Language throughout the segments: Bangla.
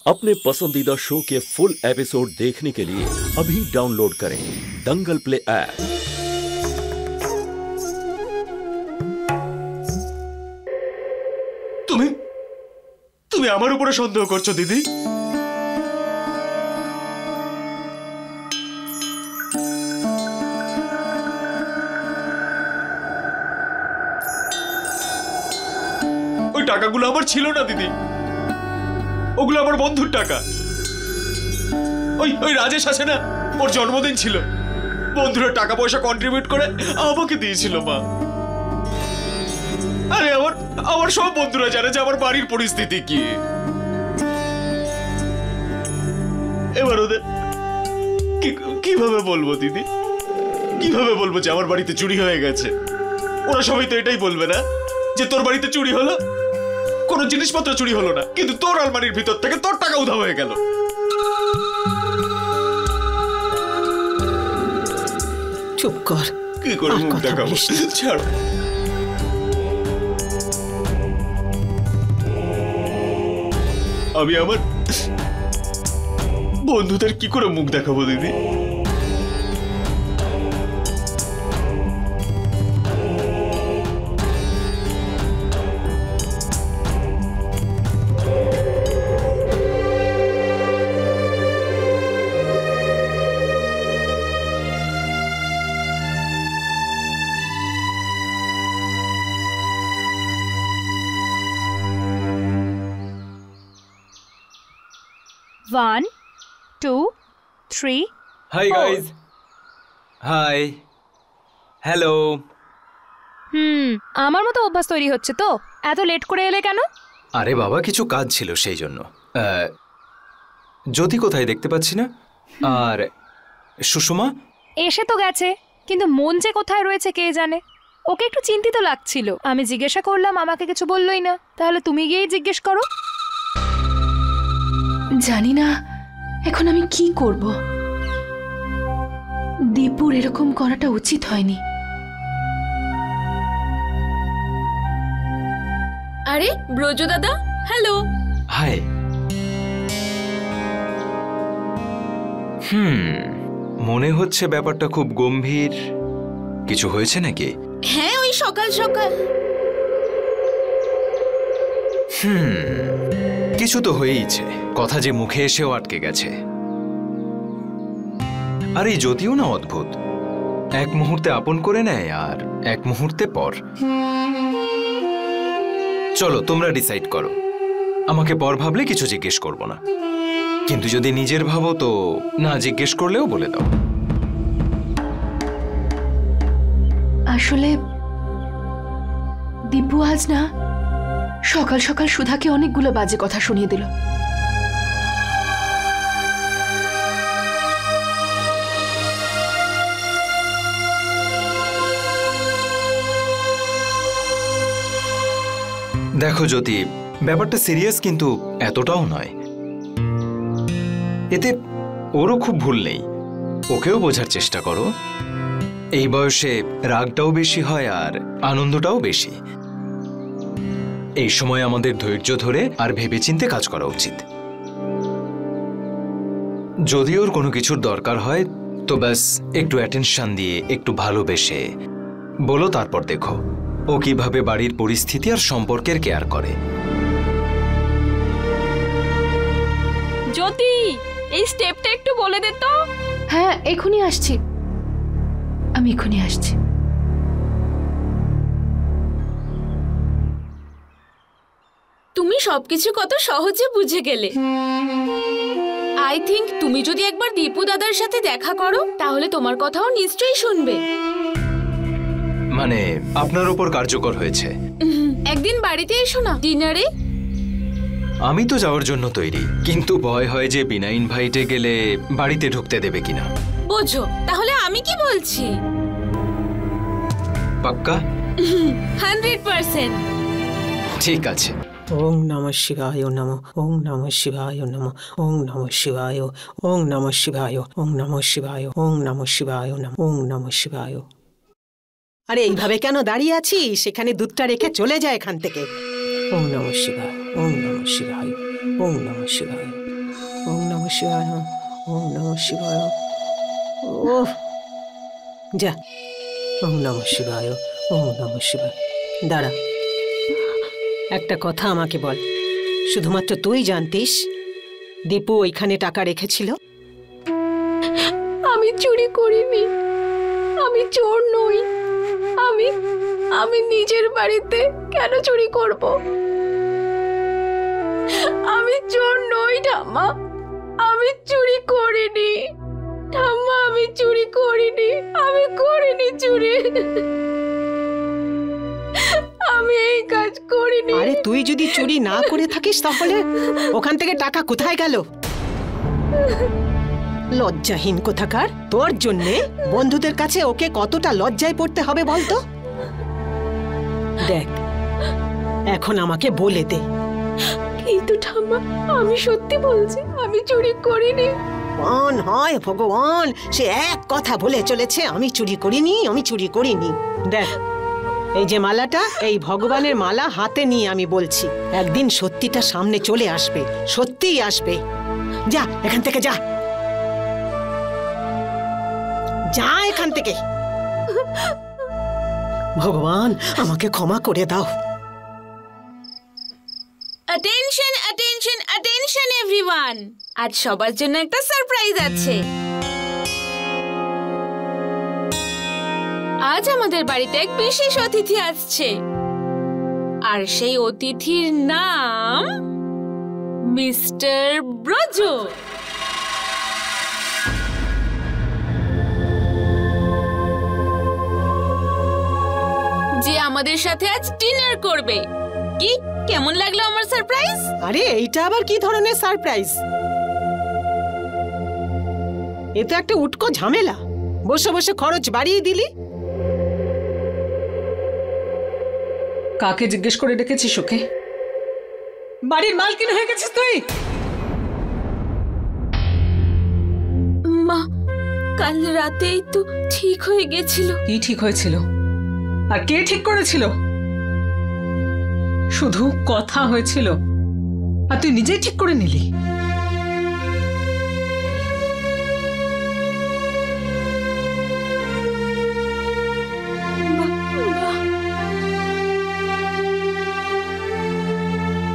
अपने पसंदीदा शो के फुल एपिसोड देखने के लिए अभी डाउनलोड करें दंगल प्ले ऐप। তুমি আমার উপরে সন্দেহ করছো দিদি? ওই টাকাগুলো আমার ছিল না দিদি, ওগুলো আমার বন্ধুর টাকা। ওই রাজেশ আছে না, ওর জন্মদিন ছিল, বন্ধুরা টাকা পয়সা কন্ট্রিবিউট করে আমাকে দিয়েছিল মা। আরে আমার সব বন্ধুরা জানে যে আমার বাড়ির পরিস্থিতি কি। এবার ওদের কিভাবে বলবো দিদি, কিভাবে বলবো যে আমার বাড়িতে চুরি হয়ে গেছে? ওরা সবাই তো এটাই বলবে না যে তোর বাড়িতে চুরি হলো, কোনো জিনিসপত্র চুরি হলো না, কিন্তু তোর আলমারির ভিতর থেকে তোর টাকা উধাও হয়ে গেল। চুপ কর। কি করে মুখ দেখাবো? ছাড়ো। আমি আমার বন্ধুদের কি করে মুখ দেখাবো দিদি? One, two, three. Hi guys. Hi. Hello. আমার মতো অভ্যাস তৈরি হচ্ছে তো? এত লেট করে এলে কেন? আরে বাবা, কিছু কাজ ছিল সেই জন্য। জ্যোতি কোথায় দেখতে পাচ্ছি না। আর সুষমা এসে তো গেছে, কিন্তু মন যে কোথায় রয়েছে কে জানে। ওকে একটু চিন্তিত লাগছিল, আমি জিজ্ঞাসা করলাম, আমাকে কিছু বললোই না। তাহলে তুমি গিয়েই জিজ্ঞেস করো। জানি না এখন আমি কি করব। দীপুর এরকম করাটা উচিত হয়নি। আরে ব্রজ দাদা, হ্যালো। হাই। মনে হচ্ছে ব্যাপারটা খুব গম্ভীর। কিছু হয়েছে নাকি? হ্যাঁ, ওই সকাল সকাল। কিছু তো হয়েইছে, কথা যে মুখে এসেও আটকে গেছে। আর এই জ্যোতিও না অদ্ভুত, এক মুহূর্তে আপন করে নেয় আর এক মুহূর্তে পর। চলো তোমরা ডিসাইড করো। আমাকে পর ভাবলে কিছু জিজ্ঞেস করব না, কিন্তু যদি নিজের ভাবো তো না জিজ্ঞেস করলেও বলে দাও। আসলে দীপু আজ না সকাল সকাল সুধাকে অনেকগুলো বাজে কথা শুনিয়ে দিল। দেখো জ্যোতি, ব্যাপারটা সিরিয়াস, কিন্তু এতটাও নয়। এতে ওরও খুব ভুল নেই, ওকেও বোঝার চেষ্টা করো। এই বয়সে রাগটাও বেশি হয় আর আনন্দটাও বেশি। এই সময় আমাদের ধৈর্য ধরে আর ভেবেচিন্তে কাজ করা উচিত। যদি ওর কোনো কিছুর দরকার হয় তো ব্যাস একটু অ্যাটেনশন দিয়ে, একটু ভালোবেসে বলো, তারপর দেখো ও কিভাবে বাড়ির পরিস্থিতি আর সম্পর্কের কেয়ার করে। জ্যোতি, এই স্টেপটা একটু বলে দে তো। হ্যাঁ, এখনই আসছি, আমি এখনই আসছি। তুমি সবকিছু কত সহজে বুঝে গেলে। আই থিংক তুমি যদি একবার দীপু দাদার সাথে দেখা করো তাহলে তোমার কথাও নিশ্চয়ই শুনবে। মানে আপনার উপর কার্যকর হয়েছে। একদিন বাড়িতে এসো না ডিনারে। আমি তো যাওয়ার জন্য তৈরি, কিন্তু ভয় হয় যে বিনা ইনভাইটে গেলে বাড়িতে ঢুকতে দেবে কিনা। বোঝো, তাহলে আমি কি বলছি? পাক্কা? 100%। ঠিক আছে। ওং নমঃ শিবায় নমঃ, ওং নমঃ শিবায় নমঃ, ওং নমঃ শিবায়, ওং নমঃ শিবায়, ওং নমঃ শিবায়, ওং নমঃ শিবায় নমঃ, ওং নমঃ শিবায়। আরে এইভাবে কেন দাঁড়িয়ে আছিস? সেখানে দুধটা রেখে চলে যায় এখান থেকে। ওং নমঃ শিবায়, ওং নমঃ শিবায়, ওং নমঃ শিবায়। ওং নমঃ শিবায়, ওং নমঃ শিবায়। ও যা, ওং নমঃ শিবায়, ওং নমঃ শিবায়। দাঁড়া, একটা কথা আমাকে বল, শুধুমাত্র তুই জানতিস দীপু ওইখানে টাকা রেখেছিল? আমি চুরি করিনি, আমি চোর নই। আমি নিজের বাড়িতে কেন চুরি করব? আমি চোর নই ঠাম্মা, আমি চুরি করিনি ঠাম্মা, আমি চুরি করিনি, আমি করিনি চুরি, আমি এই কাজ করিনি। আরে তুই যদি চুরি না করে থাকিস তাহলে ওখান থেকে টাকা কোথায় গেল? লজ্জাহীন কোথাকার! তোর জন্যে বন্ধুদের কাছে ওকে কতটা লজ্জায় পড়তে হবে বলতো? দেখ, এখন আমাকে বলে দে। কিন্তু ঠাম্মা, আমি সত্যি বলছি, আমি চুরি করিনি। ভগবান হয় ভগবান, সে এক কথা বলে চলেছে, আমি চুরি করিনি, আমি চুরি করিনি। দেখ, এই যে মালাটা, এই ভগবানের মালা হাতে নিয়ে আমি বলছি, একদিন সত্যিটা সামনে চলে আসবে, সত্যিই আসবে। যা এখান থেকে, যা যা এখান থেকে। ভগবান আমাকে ক্ষমা করে দাও। অ্যাটেনশন অ্যাটেনশন অ্যাটেনশন এভরিওয়ান, আজ সবার জন্য একটা সারপ্রাইজ আছে। আজ আমাদের বাড়িতে এক বিশেষ অতিথি আসছে, আর সেই অতিথির নাম মিস্টার ব্রজ। যে আমাদের সাথে আজ ডিনার করবে। কি কেমন লাগলো আমার সারপ্রাইজ? আরে এইটা আবার কি ধরনের সারপ্রাইজ? এ তো একটা উটকো ঝামেলা, বসে বসে খরচ বাড়িয়ে দিলি। কাকে জিজ্ঞেস করে ডেকেছিস ওকে? বাড়ির মালকিন হয়ে গেছিস তুই। মা, কাল রাতেই তো ঠিক হয়ে গেছিল। কি ঠিক হয়েছিল আর কে ঠিক করেছিল? শুধু কথা হয়েছিল আর তুই নিজেই ঠিক করে নিলি।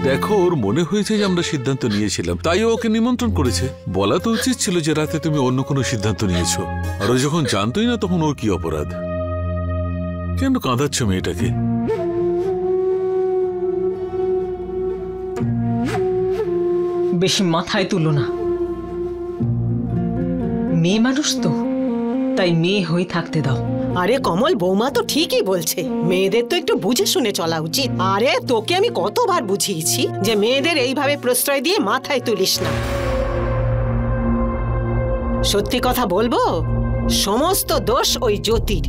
দেখো, ওর মনে হয়েছে যে আমরা সিদ্ধান্ত নিয়েছিলাম, তাই ও ওকে নিমন্ত্রণ করেছে। বলা তো উচিত ছিল যে রাতে তুমি অন্য কোনো সিদ্ধান্ত নিয়েছো, আর ও যখন জানতোই না তখন ওর কি অপরাধ? কেন কাঁদাচ্ছ মেয়েটাকে? বেশি মাথায় তুলো না, মেয়ে মানুষ তো, তাই মেয়ে হয়ে থাকতে দাও। আরে কমল, বৌমা তো ঠিকই বলছে, মেয়েদের তো একটু বুঝে শুনে চলা উচিত। আরে তোকে আমি কতবার বুঝিয়েছি যে মেয়েদের এইভাবে প্রশ্রয় দিয়ে মাথায় তুলিস না। সত্যি কথা বলবো, সমস্ত দোষ ওই জ্যোতির।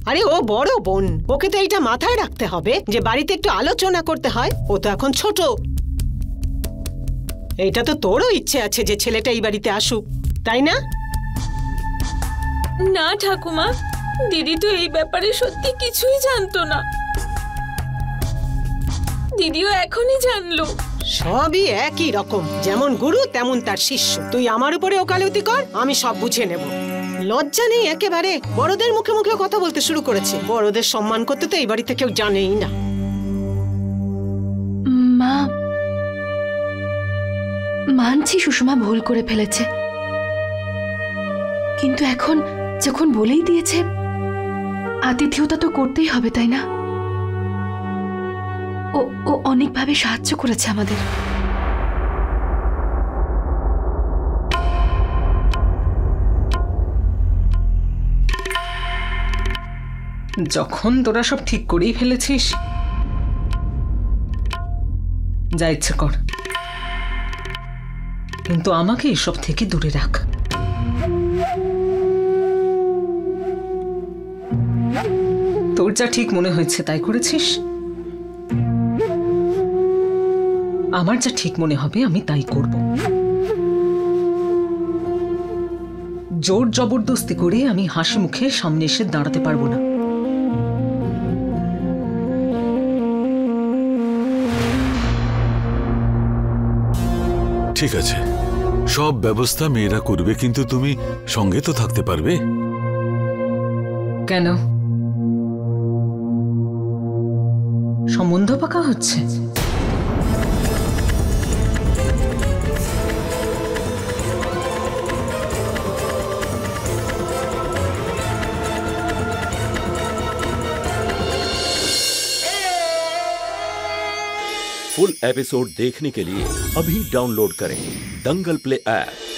আরে ও বড় বোন, ওকে তো এইটা মাথায় রাখতে হবে যে বাড়িতে একটু আলোচনা করতে হয়। ও তো এখন ছোট। এইটা তো তোরও ইচ্ছে আছে যে ছেলেটা এই বাড়িতে আসুক, তাই না? না ঠাকুমা, দিদি তো এই ব্যাপারে সত্যি কিছুই জানতো না। দিদিও এখনই জানলো। সবই একই রকম, যেমন গুরু তেমন তার শিষ্য। তুই আমার উপরে ওকালতি কর, আমি সব বুঝে নেব। লজ্জা নেই একেবারে, বড়দের মুখে মুখে কথা বলতে শুরু করেছে। বড়দের সম্মান করতে তো এই বাড়িতে কেউ জানেই না। মা, মানছি সুষমা ভুল করে ফেলেছে, কিন্তু এখন যখন বলেই দিয়েছে, আতিথেয়তা তো করতেই হবে, তাই না? ও অনেকভাবে সাহায্য করেছে আমাদের। যখন তোরা সব ঠিক করেই ফেলেছিস, যা ইচ্ছে কর, কিন্তু আমাকে এসব থেকে দূরে রাখ। তোর যা ঠিক মনে হয়েছে তাই করেছিস, আমার যা ঠিক মনে হবে আমি তাই করব। জোর জবরদস্তি করে আমি হাসি মুখে সামনে এসে দাঁড়াতে পারবো না। ঠিক আছে, সব ব্যবস্থা মেয়েরা করবে, কিন্তু তুমি সঙ্গে তো থাকতে পারবে? কেন, সম্বন্ধ পাকা হচ্ছে? फुल एपिसोड देखने के लिए अभी डाउनलोड करें दंगल प्ले ऐप।